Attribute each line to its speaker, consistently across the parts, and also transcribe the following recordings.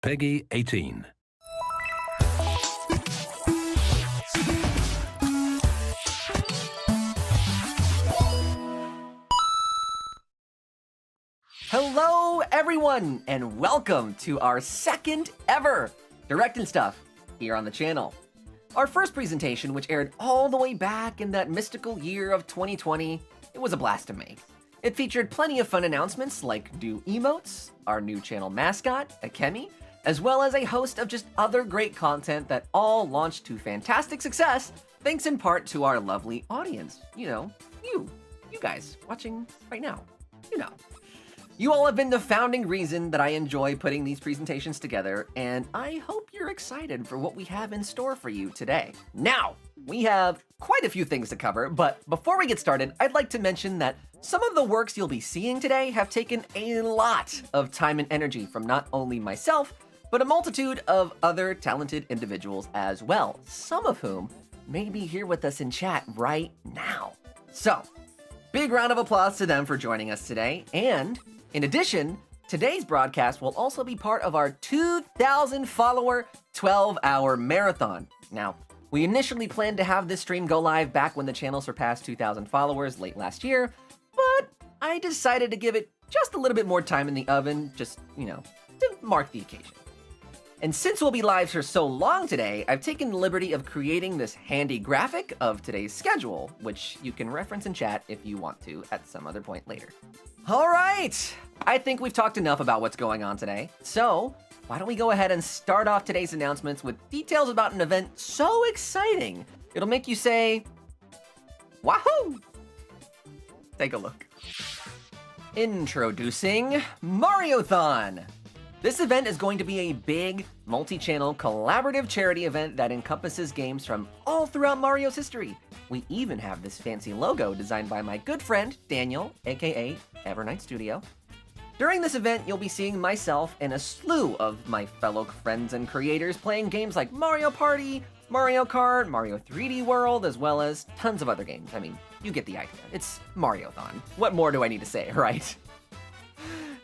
Speaker 1: Peggy 18.
Speaker 2: Hello, everyone, and welcome to our second ever Direct and Stuff here on the channel. Our first presentation, which aired all the way back in that mystical year of 2020, it was a blast to make. It featured plenty of fun announcements like new emotes, our new channel mascot, Akemi, as well as a host of just other great content that all launched to fantastic success, thanks in part to our lovely audience. You know, you guys watching right now, you know. You all have been the founding reason that I enjoy putting these presentations together, and I hope you're excited for what we have in store for you today. Now, we have quite a few things to cover, but before we get started, I'd like to mention that some of the works you'll be seeing today have taken a lot of time and energy from not only myself, but a multitude of other talented individuals as well, some of whom may be here with us in chat right now. So, big round of applause to them for joining us today, and in addition, today's broadcast will also be part of our 2,000 follower 12-hour marathon. Now, we initially planned to have this stream go live back when the channel surpassed 2,000 followers late last year, but I decided to give it just a little bit more time in the oven, just, to mark the occasion. And since we'll be live for so long today, I've taken the liberty of creating this handy graphic of today's schedule, which you can reference in chat if you want to at some other point later. All right, I think we've talked enough about what's going on today, so why don't we go ahead and start off today's announcements with details about an event so exciting, it'll make you say, wahoo! Take a look. Introducing Mariothon. This event is going to be a big, multi-channel, collaborative charity event that encompasses games from all throughout Mario's history. We even have this fancy logo designed by my good friend, Daniel, aka Evernight Studio. During this event, you'll be seeing myself and a slew of my fellow friends and creators playing games like Mario Party, Mario Kart, Mario 3D World, as well as tons of other games. I mean, you get the idea. It's Mariothon. What more do I need to say, right?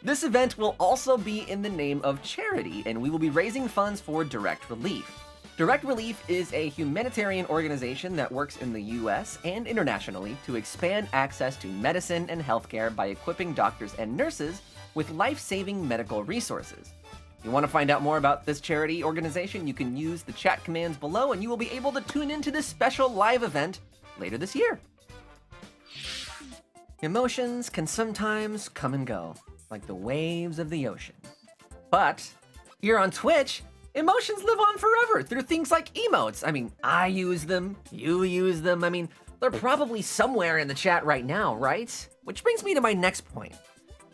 Speaker 2: This event will also be in the name of charity, and we will be raising funds for Direct Relief. Direct Relief is a humanitarian organization that works in the US and internationally to expand access to medicine and healthcare by equipping doctors and nurses with life-saving medical resources. If you want to find out more about this charity organization, you can use the chat commands below, and you will be able to tune into this special live event later this year. Emotions can sometimes come and go, like the waves of the ocean. But here on Twitch, emotions live on forever through things like emotes. I mean, I use them, you use them. I mean, they're probably somewhere in the chat right now, right? Which brings me to my next point.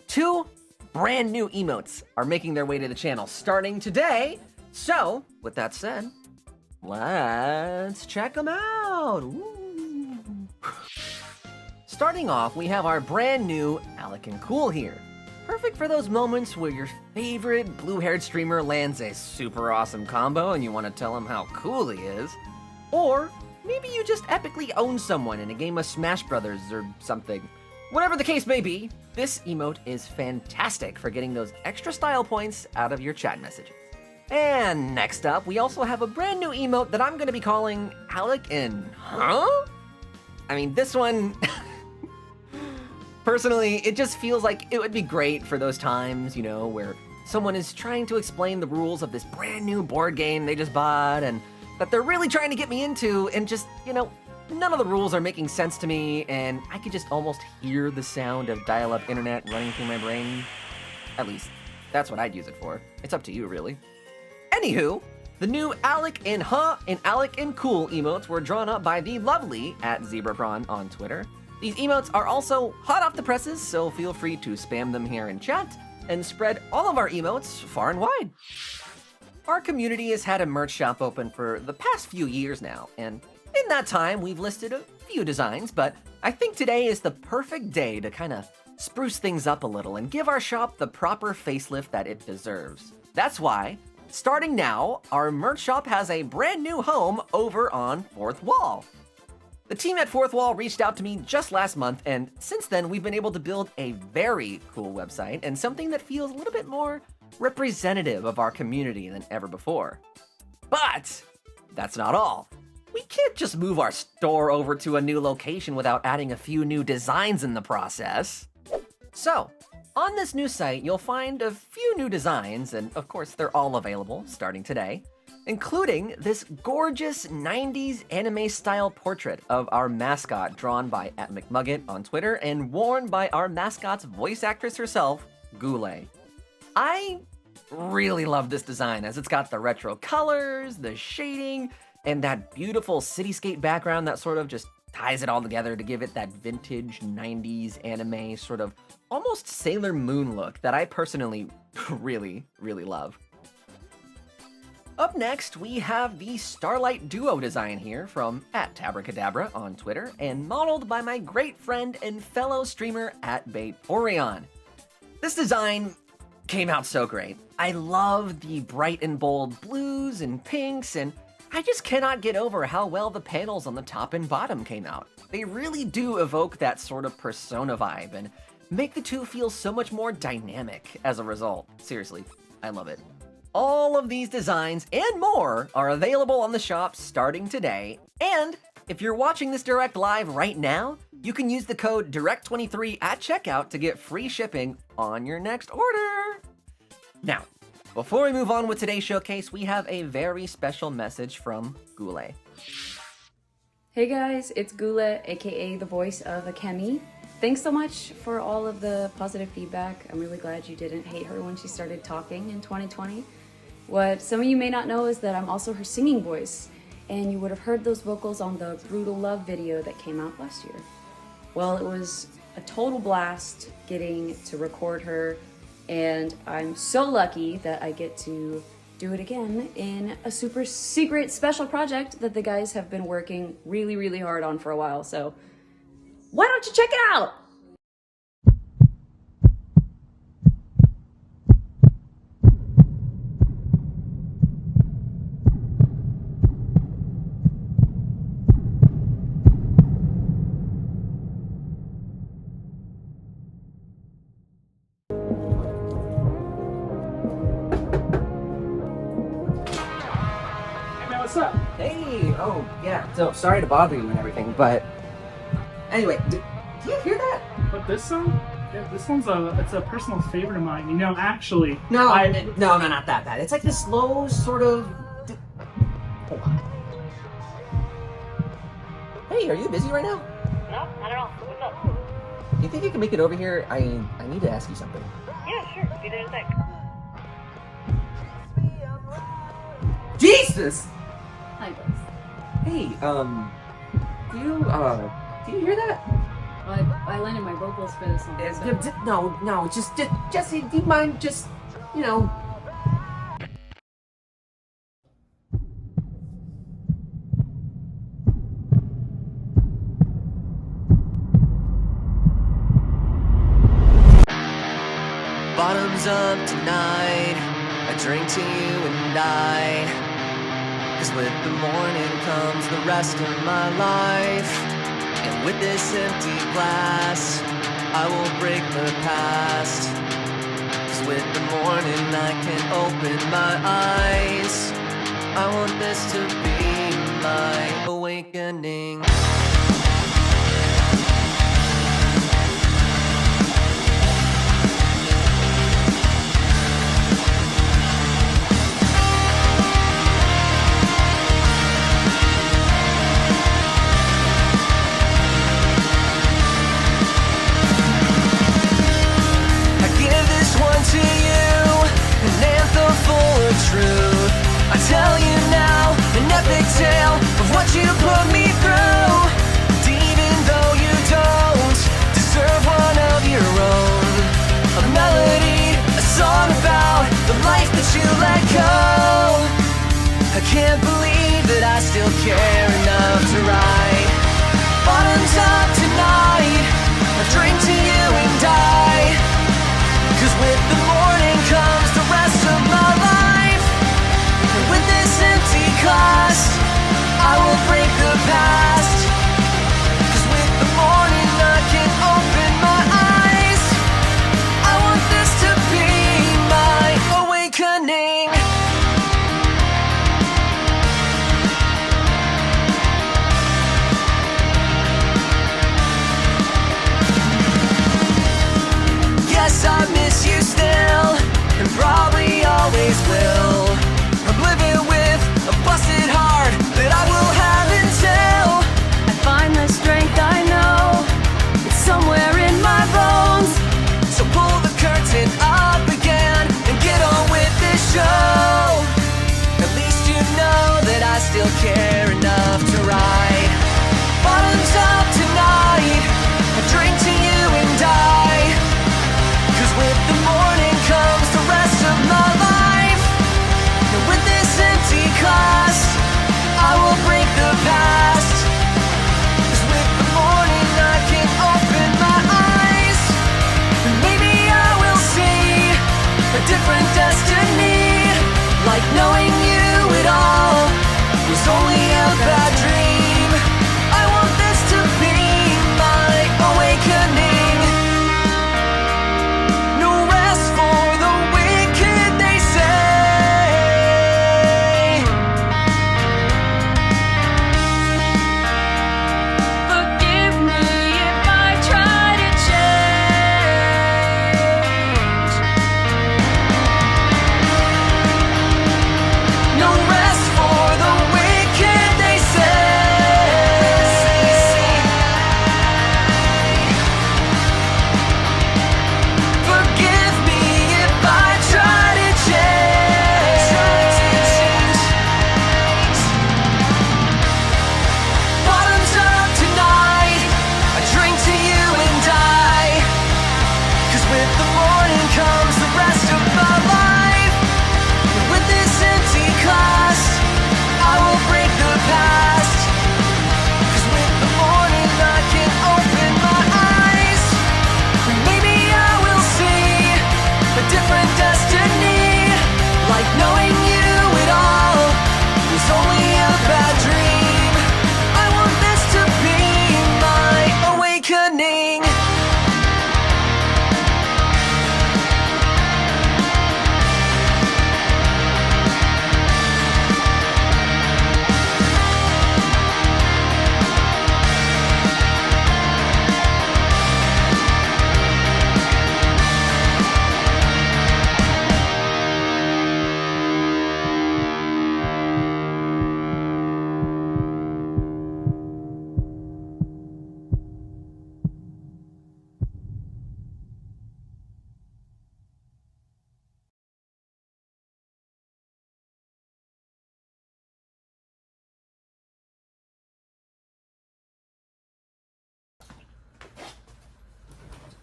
Speaker 2: 2 brand new emotes are making their way to the channel starting today. So, with that said, let's check them out. Ooh. Starting off, we have our brand new Alec and Cool here. Perfect for those moments where your favorite blue-haired streamer lands a super awesome combo and you want to tell him how cool he is. Or maybe you just epically own someone in a game of Smash Brothers or something. Whatever the case may be, this emote is fantastic for getting those extra style points out of your chat messages. And next up, we also have a brand new emote that I'm going to be calling Alec and Huh? I mean, this one... Personally, it just feels like it would be great for those times, where someone is trying to explain the rules of this brand new board game they just bought and that they're really trying to get me into, and just, none of the rules are making sense to me, and I could just almost hear the sound of dial-up internet running through my brain. At least, that's what I'd use it for. It's up to you, really. Anywho, the new Alec and Huh and Alec and Cool emotes were drawn up by the lovely @ZebraPrawn on Twitter. These emotes are also hot off the presses, so feel free to spam them here in chat and spread all of our emotes far and wide. Our community has had a merch shop open for the past few years now, and in that time we've listed a few designs, but I think today is the perfect day to kind of spruce things up a little and give our shop the proper facelift that it deserves. That's why, starting now, our merch shop has a brand new home over on Fourth Wall. The team at Fourth Wall reached out to me just last month, and since then we've been able to build a very cool website and something that feels a little bit more representative of our community than ever before. But that's not all. We can't just move our store over to a new location without adding a few new designs in the process. So, on this new site, you'll find a few new designs, and of course they're all available starting today, including this gorgeous 90s anime-style portrait of our mascot drawn by @McMugget on Twitter and worn by our mascot's voice actress herself, Goulet. I really love this design as it's got the retro colors, the shading, and that beautiful cityscape background that sort of just ties it all together to give it that vintage 90s anime sort of almost Sailor Moon look that I personally really love. Up next, we have the Starlight Duo design here from @Tabracadabra on Twitter and modeled by my great friend and fellow streamer @Vaporeon. This design came out so great. I love the bright and bold blues and pinks, and I just cannot get over how well the panels on the top and bottom came out. They really do evoke that sort of Persona vibe and make the two feel so much more dynamic as a result. Seriously, I love it. All of these designs and more are available on the shop starting today, and if you're watching this direct live right now, you can use the code DIRECT23 at checkout to get free shipping on your next order. Now, before we move on with today's showcase, we have a very special message from Goulet.
Speaker 1: Hey guys, it's Goulet, aka the voice of Akemi. Thanks so much for all of the positive feedback. I'm really glad you didn't hate her when she started talking in 2020. What some of you may not know is that I'm also her singing voice, and you would have heard those vocals on the Brutal Love video that came out last year. Well, it was a total blast getting to record her, and I'm so lucky that I get to do it again in a super secret special project that the guys have been working really hard on for a while, so why don't you check it out?
Speaker 3: What's up?
Speaker 2: Hey, oh yeah, so sorry to bother you and everything, but anyway, do you hear that?
Speaker 3: What, this song? Yeah, this one's it's a personal favorite of mine. You know, actually,
Speaker 2: No, no, not that bad. It's like this slow sort of. Hold on. Hey, are you busy right now?
Speaker 4: No, not at all. What's up?
Speaker 2: Do you think you can make it over here? I need to ask you something.
Speaker 4: Yeah, sure. Be there in a sec.
Speaker 2: Jesus!
Speaker 1: Hi guys.
Speaker 2: Hey, do you hear that?
Speaker 1: Well, I landed my vocals for this one. So.
Speaker 2: No, just Jesse, do you mind just, you know. Bottoms up tonight, I drink to you and I. 'Cause with the morning comes the rest of my life. And with this empty glass, I will break the past. 'Cause with the morning I can open my eyes. I want this to be my awakening. To you, an anthem full of truth. I tell you now, an epic tale of what you put me through. And even though you don't deserve one of your own, a melody, a song about the life that you let go. I can't believe that I still care enough to write. Bottoms up tonight, I drink to you and die. 'Cause with the morning comes the rest of my life. And with this empty glass, I will break the past. 'Cause with the morning I can open my eyes. I want this to be my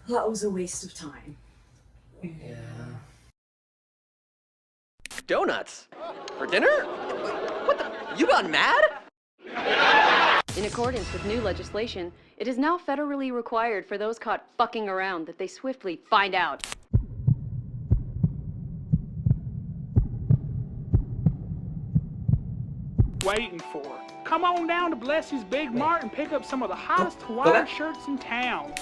Speaker 1: That was a waste of time.
Speaker 2: Yeah. Donuts? For dinner? What the? You gone mad?
Speaker 1: In accordance with new legislation, it is now federally required for those caught fucking around that they swiftly find out.
Speaker 3: Waiting for. Come on down to Blessie's Big Mart and pick up some of the hottest Hawaiian shirts in town.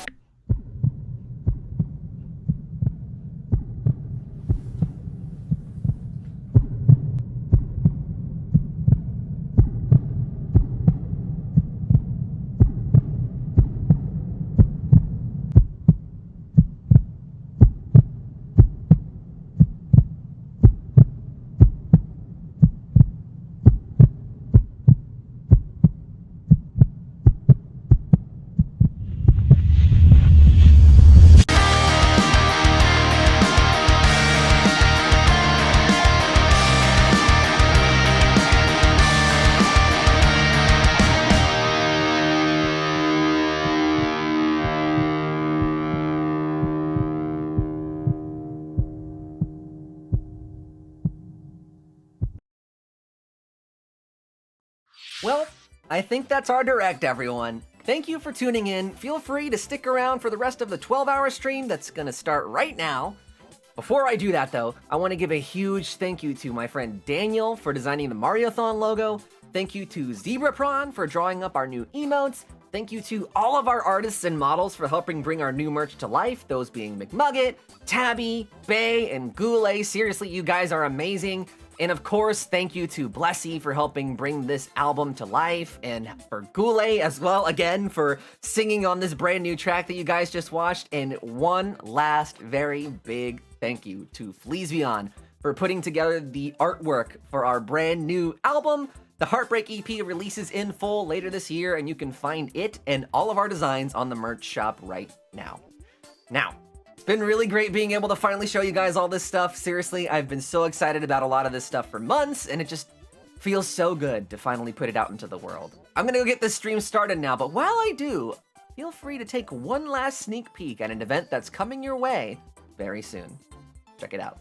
Speaker 2: Well, I think that's our direct, everyone. Thank you for tuning in. Feel free to stick around for the rest of the 12-hour stream that's gonna start right now. Before I do that, though, I want to give a huge thank you to my friend Daniel for designing the Mariothon logo. Thank you to Zebraprawn for drawing up our new emotes. Thank you to all of our artists and models for helping bring our new merch to life, those being McMugget, Tabby, Bay, and Goulet. Seriously, you guys are amazing. And of course, thank you to Blessy for helping bring this album to life, and for Goulet as well, again, for singing on this brand new track that you guys just watched. And one last very big thank you to Fleesbeyond for putting together the artwork for our brand new album. The Heartbreak EP releases in full later this year, and you can find it and all of our designs on the merch shop right now. Now, it's been really great being able to finally show you guys all this stuff. Seriously, I've been so excited about a lot of this stuff for months, and it just feels so good to finally put it out into the world. I'm gonna go get this stream started now, but while I do, feel free to take one last sneak peek at an event that's coming your way very soon. Check it out.